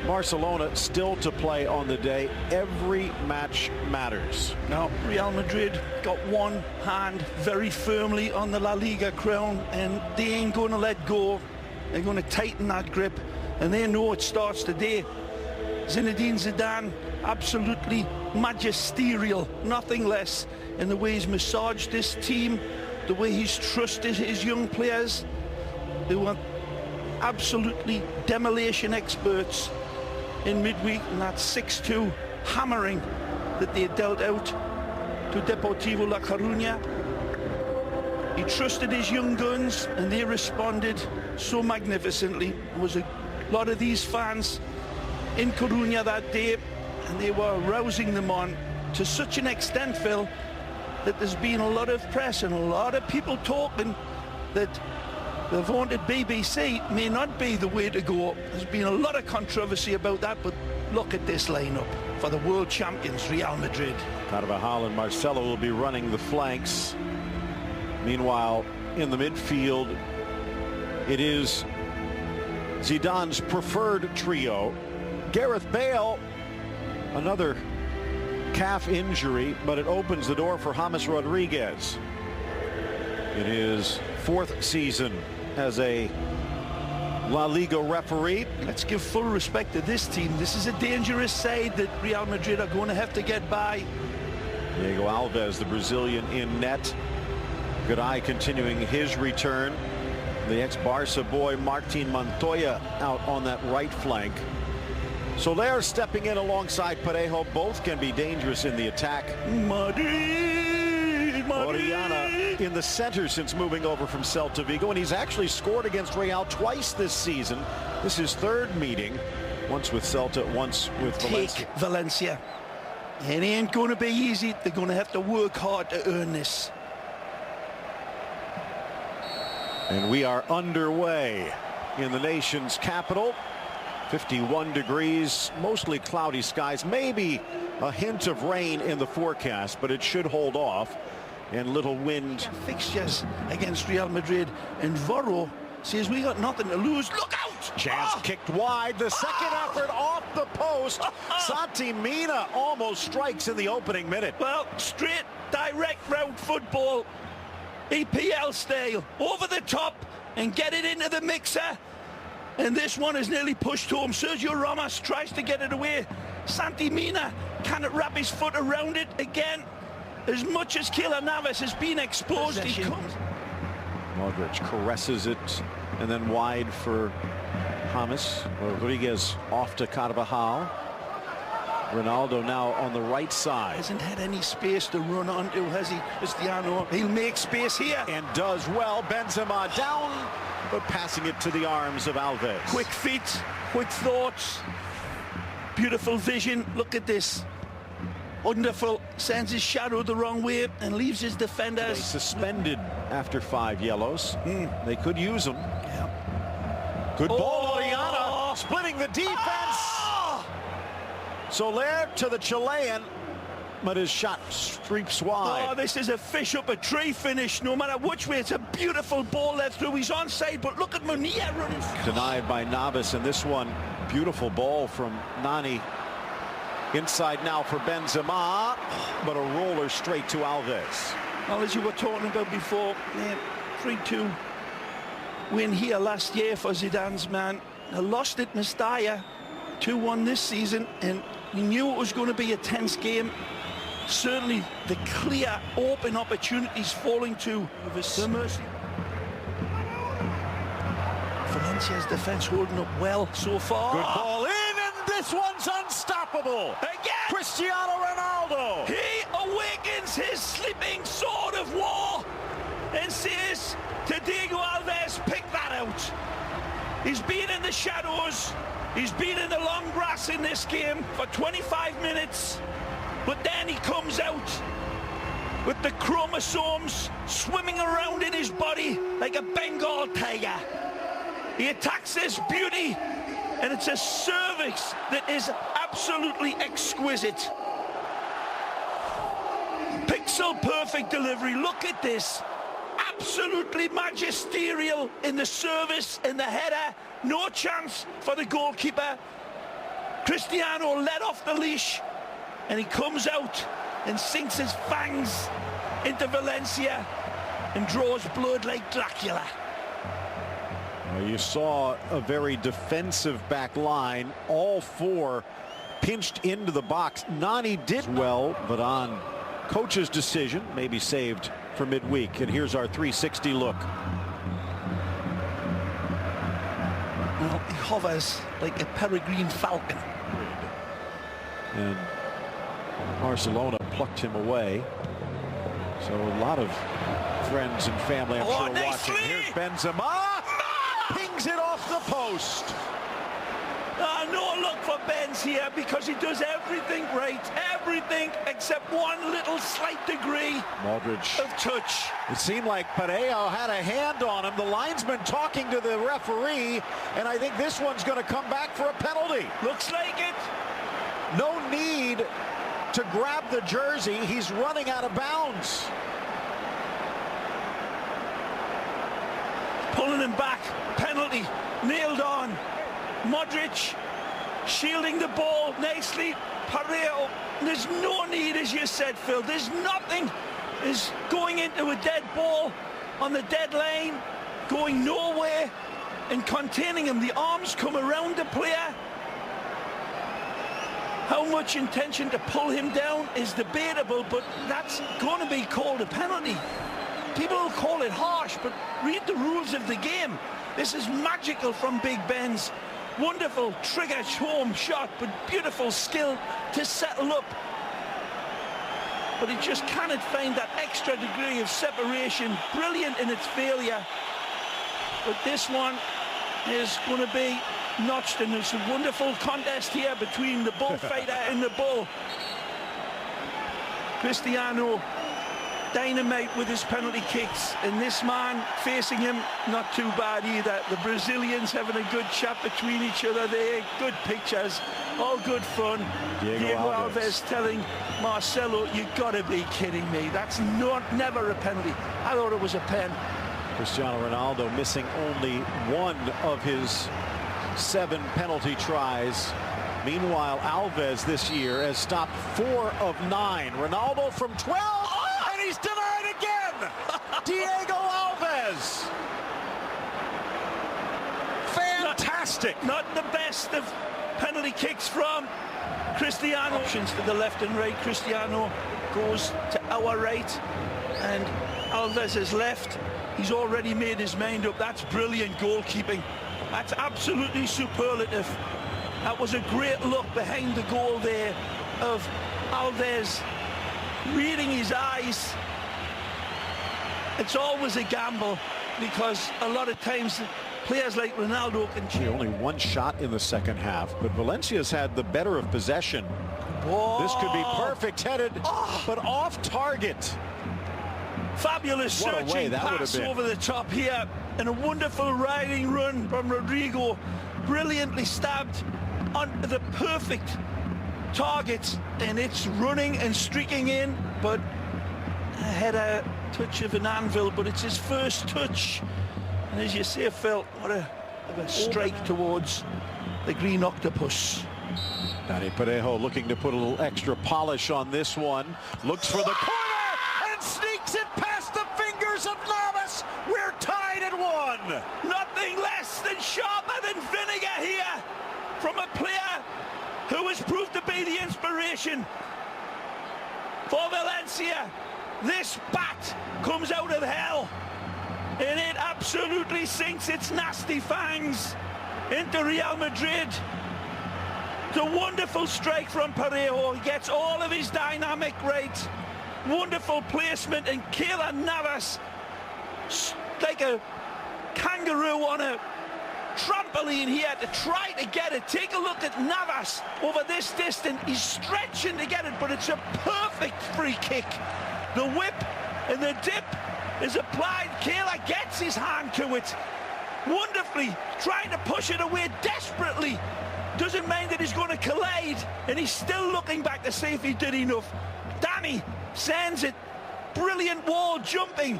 Barcelona still to play on the day. Every match matters. Now, Real Madrid got one hand very firmly on the La Liga crown, and they ain't going to let go. They're going to tighten that grip, and they know it starts today. Zinedine Zidane, absolutely magisterial, nothing less, in the way he's massaged this team, the way he's trusted his young players. They were absolutely demolition experts in midweek, and that 6-2 hammering that they dealt out to Deportivo La Coruña. He trusted his young guns, and they responded so magnificently. There was a lot of these fans in Coruña that day, and they were rousing them on to such an extent, Phil, that there's been a lot of press and a lot of people talking that the vaunted BBC may not be the way to go. There's been a lot of controversy about that, but look at this lineup for the world champions, Real Madrid. Carvajal and Marcelo will be running the flanks. Meanwhile, in the midfield, it is Zidane's preferred trio. Gareth Bale, another calf injury, but it opens the door for James Rodriguez. In his fourth season as a La Liga referee. Let's give full respect to this team. This is a dangerous side that Real Madrid are going to have to get by. Diego Alves, the Brazilian, in net. Good eye continuing his return. The ex-Barca boy Martin Montoya out on that right flank. Soler stepping in alongside Parejo. Both can be dangerous in the attack. Madrid. Orellana in the center since moving over from Celta Vigo, and he's actually scored against Real twice this season. This is his third meeting, once with Celta, once with Valencia. Valencia. It ain't going to be easy. They're going to have to work hard to earn this. And we are underway in the nation's capital. 51 degrees, mostly cloudy skies, maybe a hint of rain in the forecast, but it should hold off. And little wind. Fixtures against Real Madrid, and Voro says we got nothing to lose. Look out! Chance kicked wide. The second effort off the post. Santi Mina almost strikes in the opening minute. Well, straight, direct route football, EPL style, over the top and get it into the mixer. And this one is nearly pushed home. Sergio Ramos tries to get it away. Santi Mina cannot wrap his foot around it again. As much as Keylor Navas has been exposed, he comes. Modric caresses it, and then wide for James. Rodriguez off to Carvajal. Ronaldo now on the right side. Hasn't had any space to run onto, has he, Cristiano? He'll make space here. And does well. Benzema down, but passing it to the arms of Alves. Quick feet, quick thoughts, beautiful vision. Look at this. Wonderful. Sends his shadow the wrong way and leaves his defenders suspended after 5 yellows. They could use them. Yeah. Good ball, Orellana, splitting the defense. Soler to the Chilean, but his shot streaks wide. Oh, this is a fish up a tree finish, no matter which way. It's a beautiful ball led through. He's onside, but look at Munir running. Denied by Navas, and this one, beautiful ball from Nani. Inside now for Benzema, but a roller straight to Alves. Well, as you were talking about before, 3-2 win here last year for Zidane's man. They lost at Mestalla, 2-1 this season, and he knew it was going to be a tense game. Certainly the clear, open opportunities falling to the mercy. Valencia's defense holding up well so far. Good ball in, and this one's unstoppable. Again! Cristiano Ronaldo. He awakens his sleeping sword of war and says to Diego Alves, pick that out. He's been in the shadows. He's been in the long grass in this game for 25 minutes. But then he comes out with the chromosomes swimming around in his body like a Bengal tiger. He attacks this beauty, and it's a cervix that is absolutely exquisite. Pixel perfect delivery. Look at this. Absolutely magisterial in the service, in the header. No chance for the goalkeeper. Cristiano let off the leash, and he comes out and sinks his fangs into Valencia and draws blood like Dracula. Well, you saw a very defensive back line. All four pinched into the box. Nani did well, but on coach's decision, maybe saved for midweek. And here's our 360 look. Well, he hovers like a peregrine falcon. And Barcelona plucked him away. So a lot of friends and family, I'm sure, watching. Here's Benzema. Pings it off the post. No look for Benz here, because he does everything right. Everything except one little slight degree Modric of touch. It seemed like Parejo had a hand on him. The linesman talking to the referee, and I think this one's going to come back for a penalty. Looks like it. No need to grab the jersey. He's running out of bounds. Pulling him back. Penalty. Nailed on. Modric shielding the ball nicely. Parejo. There's no need, as you said, Phil. There's nothing. Is going into a dead ball on the dead line, going nowhere and containing him. The arms come around the player. How much intention to pull him down is debatable, but that's going to be called a penalty. People will call it harsh, but read the rules of the game. This is magical from Big Ben's. Wonderful trigger home shot, but beautiful skill to settle up. But he just cannot find that extra degree of separation. Brilliant in its failure. But this one is going to be notched, and there's a wonderful contest here between the bullfighter and the bull. Cristiano, dynamite with his penalty kicks, and this man facing him, not too bad either. The Brazilians having a good chat between each other there. Good pictures, all good fun. Diego Alves telling Marcelo, you gotta be kidding me. That's never a penalty. I thought it was a pen. Cristiano Ronaldo missing only one of his 7 penalty tries. Meanwhile, Alves this year has stopped 4 of 9. Ronaldo from 12, and he's denied again. Diego Alves. Fantastic. Not the best of penalty kicks from Cristiano. Options to the left and right. Cristiano goes to our right, and Alves is left. He's already made his mind up. That's brilliant goalkeeping. That's absolutely superlative. That was a great look behind the goal there of Alves, reading his eyes. It's always a gamble, because a lot of times players like Ronaldo can... Only one shot in the second half, but Valencia's had the better of possession. Whoa. This could be perfect headed, but off target. Fabulous searching pass over the top here, and a wonderful riding run from Rodrigo, brilliantly stabbed on the perfect target, and it's running and streaking in, but had a touch of an anvil, but it's his first touch, and as you say, Phil, what a strike towards the green octopus. Dani Parejo looking to put a little extra polish on this one, looks for the corner and sneaks it past the fingers of Navas. We're tied at 1. Nothing less than sharper than vinegar here from a player who has proved to be the inspiration for Valencia. This bat comes out of hell, and it absolutely sinks its nasty fangs into Real Madrid. It's a wonderful strike from Parejo. He gets all of his dynamic right. Wonderful placement, and Keylor Navas, like a kangaroo on a trampoline here to try to get it. Take a look at Navas over this distance. He's stretching to get it, but it's a perfect free kick. The whip and the dip is applied. Keylor gets his hand to it wonderfully, trying to push it away desperately. Doesn't mind that he's going to collide, and he's still looking back to see if he did enough. Dani sends it. Brilliant wall jumping.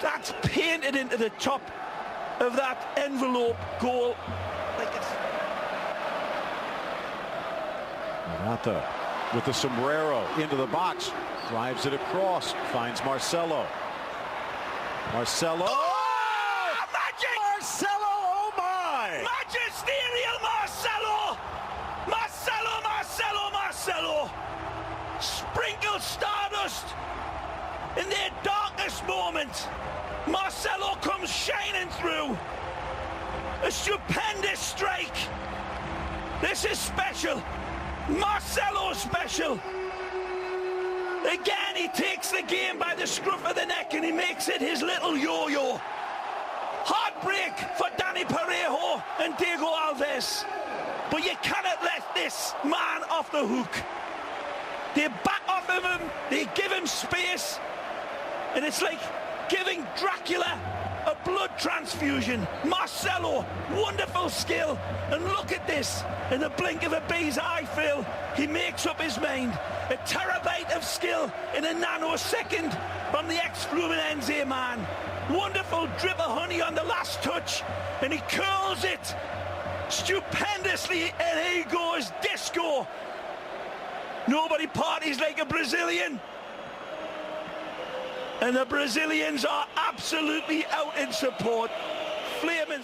That's painted into the top of that envelope goal. Like Morata with the sombrero into the box, drives it across, finds Marcelo. Marcelo. Oh, magic! Marcelo, oh my! Magisterial Marcelo! Marcelo, Marcelo, Marcelo! Sprinkle stardust in their darkest moment. Marcelo comes shining through. A stupendous strike. This is special. Marcelo special. Again, he takes the game by the scruff of the neck and he makes it his little yo-yo. Heartbreak for Danny Parejo and Diego Alves. But you cannot let this man off the hook. They back off of him, they give him space, and it's like giving Dracula a blood transfusion. Marcelo, wonderful skill, and look at this. In the blink of a bee's eye, Phil, he makes up his mind. A terabyte of skill in a nanosecond from the ex-Fluminense man. Wonderful drip of honey on the last touch, and he curls it stupendously, and he goes disco. Nobody parties like a Brazilian. And the Brazilians are absolutely out in support. Flaming